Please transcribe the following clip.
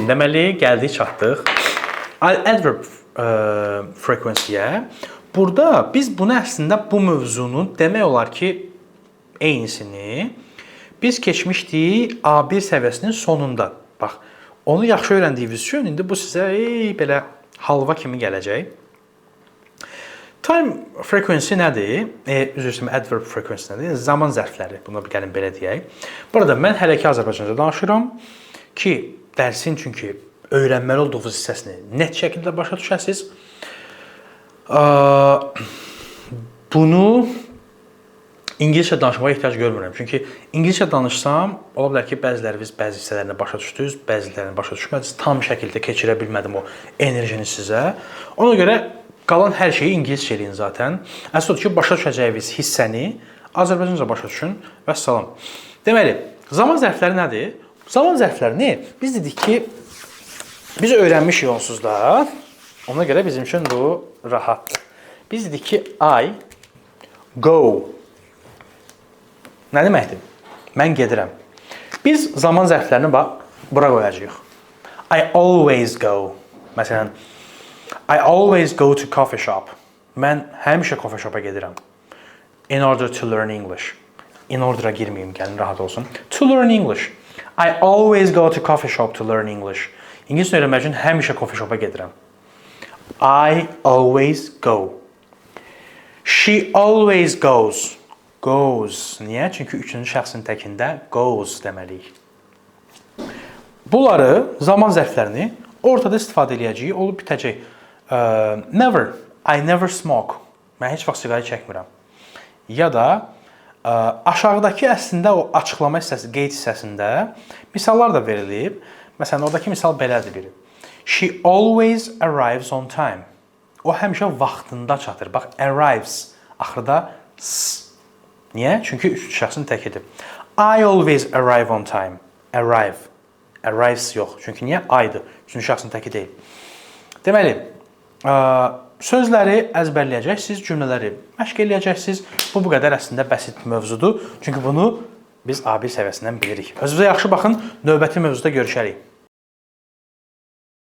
Deməli, gəldik, çatdıq. Adverb frequency-yə. Burada biz bunu əslində bu mövzunun demək olar ki, eynisini biz keçmişdik A1 səviyyəsinin sonunda. Bax, onu yaxşı öyrəndiyiniz üçün indi bu sizə belə halva kimi gələcək. Time frequency nədir? Üzr istəyirəm, adverb frequency nədir? Zaman zərfləri. Buna bir gəlin belə deyək. Burada mən hələ ki Azərbaycanca danışıram ki, dərsin çünki öyrənməli olduğunuz hissəsini net şəkildə başa düşəsiniz. Bunu İngiliscə danışmağa ehtiyac görmürəm. Çünki İngiliscə danışsam, ola bilər ki, bəziləriniz bəzi hissələrini başa düşdünüz, bəzilərini başa düşmədiniz. Tam şəkildə keçirə bilmədim o enerjini sizə. Ona görə qalan hər şeyi İngiliscə eləyin zaten. Əsas odur ki, başa düşəcəyiniz hissəni Azərbaycanca başa düşün və salam. Deməli, zaman zərfləri nədir? Zaman zərflərini biz dedik ki, biz öyrənmişik onsuz da. Ona görə bizim üçün bu rahatdır. Biz dedik ki, I go. Nə deməkdir? Mən gedirəm. Biz zaman zərflərini bura qoyacağıq. I always go. Məsələn, I always go to coffee shop. Mən həmişə coffee shop'a gedirəm. In order to learn English. In order'a girməyim, gəlin rahat olsun. To learn English. I always go to coffee shop to learn English. İngiliscə öyrənmək üçün həmişə coffee shop'a gedirəm. I always go. She always goes. Goes. Niyə? Çünki üçüncü şəxsin təkində goes deməliyik. Bunları, zaman zərflərini ortada istifadə edəcəyik, olub bitəcək. Never. I never smoke. Mən heç vaxt siqaret çəkmirəm. Ya da aşağıdakı əslində o açıqlama hissəsi, qeyd hissəsində misallar da verilib. Məsələn, oradakı misal belədir biri. She always arrives on time. O həmişə vaxtında çatır. Bax, arrives. Axırda s. Niyə? Çünki üçüncü şəxsin təkidir. I always arrive on time. Arrive. Arrives yox. Çünki niyə? I-dır. Üçüncü şəxsin təki deyil. Deməli, sözləri əzbərləyəcəksiniz, cümlələri məşq eləyəcəksiniz. Bu qədər əslində bəsit mövzudur. Çünki bunu biz A1 səviyyəsindən bilirik. Özünüzə yaxşı baxın. Növbəti mövzuda görüşərik.